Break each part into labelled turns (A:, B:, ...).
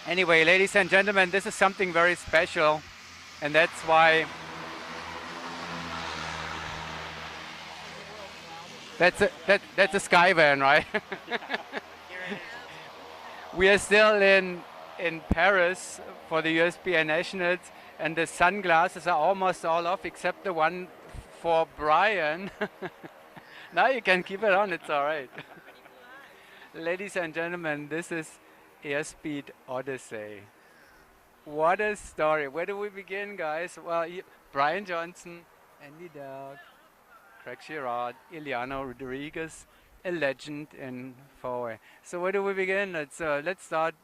A: Anyway, ladies and gentlemen, this is something very special, and that's why that's a Skyvan, right? We are still in Paris for the USPA Nationals, and the sunglasses are almost all off except the one for Brian. Now you can keep it on, it's all right. Ladies and gentlemen, this is Airspeed Odyssey. What a story. Where do we begin, guys? Well, Brian Johnson, Andy Dowd, Craig Girard, Ileana Rodriguez, a legend in Four. So where do we begin? Let's start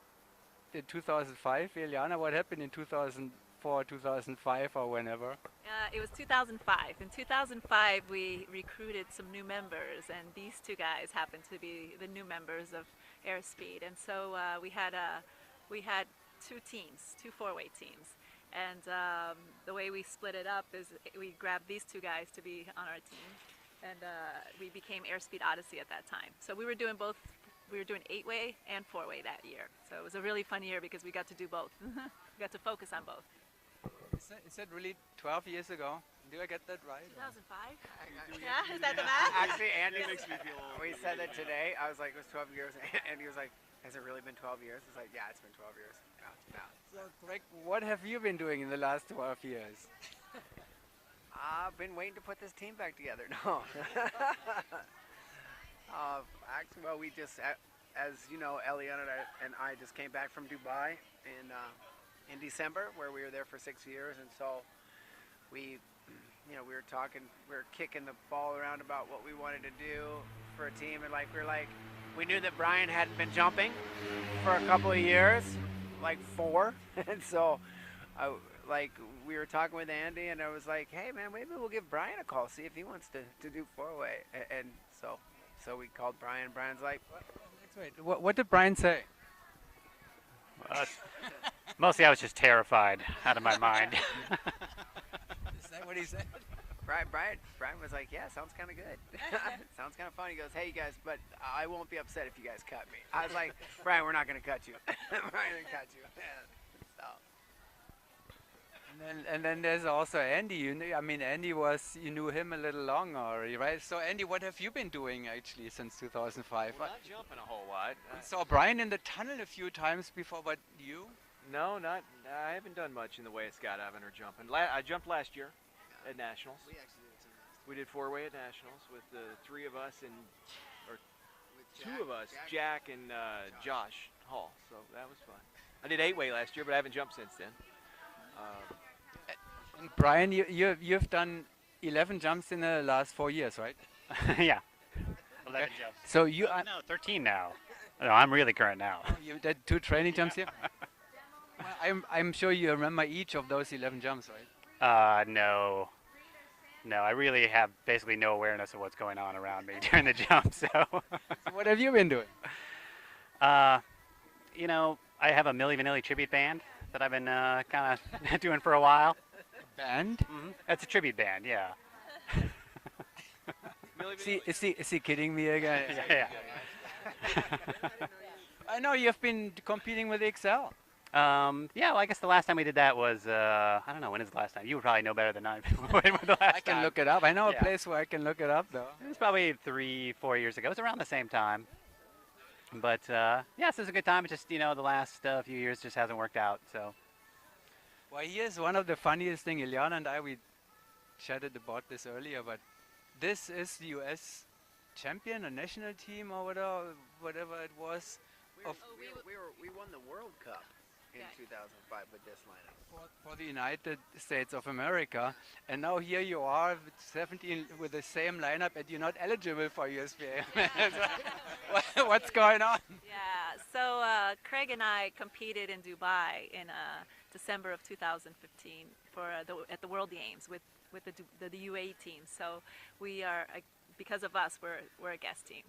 A: in 2005. Ileana, what happened in 2004, 2005, or whenever?
B: It was 2005. In 2005, we recruited some new members, and these two guys happened to be the new members of Airspeed. And so we had two teams, two four-way teams. And the way we split it up is we grabbed these two guys to be on our team, and we became Airspeed Odyssey at that time. So we were doing both. We were doing 8-way and 4-way that year. So it was a really fun year because we got to do both. We got to focus on both.
A: Is that really 12 years ago? Do I get that right?
B: 2005? Yeah, is that the math?
C: Actually, Andy
D: makes me feel old.
C: we said that today. I was like, it was 12 years. And he was like, has it really been 12 years? It's like, yeah, it's been 12 years. Yeah.
A: So, Greg, what have you been doing in the last 12 years?
C: I've been waiting to put this team back together. No. Actually, well, we just, as you know, Eliana and I just came back from Dubai in December, where we were there for 6 years, and so we were talking, we were kicking the ball around about what we wanted to do for a team, and we knew that Brian hadn't been jumping for a couple of years, like 4, and so we were talking with Andy, and I was like, hey man, maybe we'll give Brian a call, see if he wants to do 4-way, and so we called Brian. Brian's like,
A: What did Brian say?
D: Mostly I was just terrified out of my mind.
A: Is that what he said?
C: Brian was like, yeah, sounds kind of good. Sounds kind of fun. He goes, hey, you guys, but I won't be upset if you guys cut me. I was like, Brian, we're not going to cut you. Brian didn't cut you. So.
A: And then there's also Andy. Andy you knew him a little longer, right? So Andy, what have you been doing actually since 2005?
E: Well, not jumping a whole lot.
A: We saw Brian in the tunnel a few times before, but you?
E: No, not. I haven't done much in the way of skydiving or jumping. I jumped last year at Nationals.
C: We actually did it too.
E: We did 4-way at Nationals with the 3 of us or
C: With
E: 2 of us, Jack and Josh Hall. So that was fun. I did 8-way last year, but I haven't jumped since then.
A: And Brian, you've done 11 jumps in the last 4 years, right?
D: Yeah. 11 jumps.
A: So you
D: No, 13 now. No, I'm really current now.
A: you did 2 training jumps here. Well, I'm sure you remember each of those 11 jumps, right?
D: No. No, I really have basically no awareness of what's going on around me during the jump. So,
A: So what have you been doing?
D: I have a Milli Vanilli tribute band that I've been kind of doing for a while.
A: Band?
D: It's a tribute band, yeah.
A: Is he kidding me again?
D: Yeah.
A: I know you've been competing with XL.
D: Well, I guess the last time we did that was, I don't know, when is the last time? You would probably know better than I. When was the last
A: I can
D: time?
A: look it up. I know
D: Yeah.
A: a place where I can look it up, though.
D: It was probably 3-4 years ago. It was around the same time. But, yes, it was a good time. It just, the last few years just hasn't worked out, so.
A: Well, here's one of the funniest things. Ileana and I, we chatted about this earlier, but this is the U.S. champion, a national team or whatever it was.
C: We won the World Cup in
B: Yeah.
C: 2005 with this lineup.
A: For the United States of America, and now here you are with 17 with the same lineup, and you're not eligible for USPA. What's going on?
B: Yeah, so Craig and I competed in Dubai in December of 2015 at the World Games with the UAE team. So we are, because of us, we're a guest team.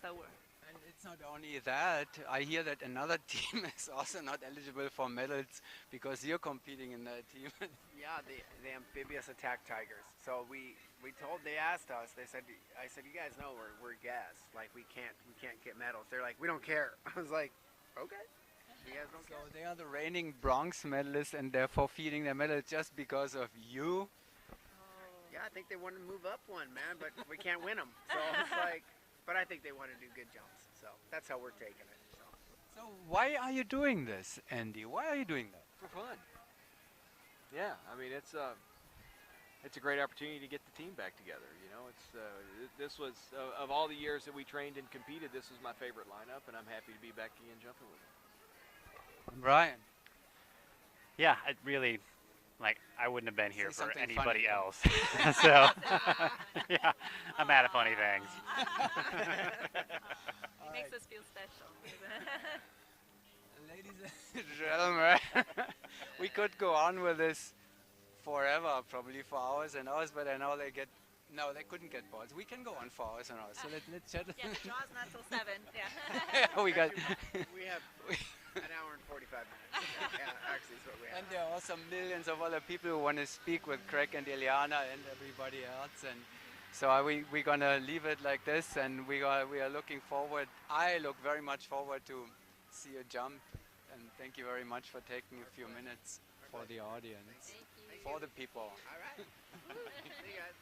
B: So we're.
A: And it's not only that. I hear that another team is also not eligible for medals because you're competing in that team.
C: Yeah, the amphibious attack tigers. So they asked us. I said, you guys know we're guests. Like we can't get medals. They're like, we don't care. I was like, okay. You guys don't
A: So
C: care?
A: they are the reigning bronze medalists, and they're forfeiting their medal just because of you.
C: Yeah, I think they want to move up one, man, but we can't win them. So it's like, but I think they want to do good jumps. So that's how we're taking it. So.
A: So why are you doing this, Andy? Why are you doing that?
E: For fun. Yeah, I mean it's a great opportunity to get the team back together. You know, this was of all the years that we trained and competed, this was my favorite lineup, and I'm happy to be back again jumping with them.
A: Brian.
D: Yeah, I really, like, I wouldn't have been here
A: Say
D: for
A: something
D: anybody
A: funny.
D: else. So, yeah, I'm out of funny things.
B: He makes us feel special.
A: Ladies and gentlemen, we could go on with this forever, probably for hours and hours, but I know they couldn't get balls. We can go on for hours and hours. So let's chat.
B: Yeah, the draw's not till 7. Yeah.
A: Yeah, we got.
C: We have an hour and 45 minutes. Yeah, actually, is what we have.
A: And there are also millions of other people who want to speak with Craig and Ileana and everybody else. And so we're gonna leave it like this, and we are looking forward. I look very much forward to see you jump, and thank you very much for taking a few minutes for the audience, for the people.
C: All right. See you guys.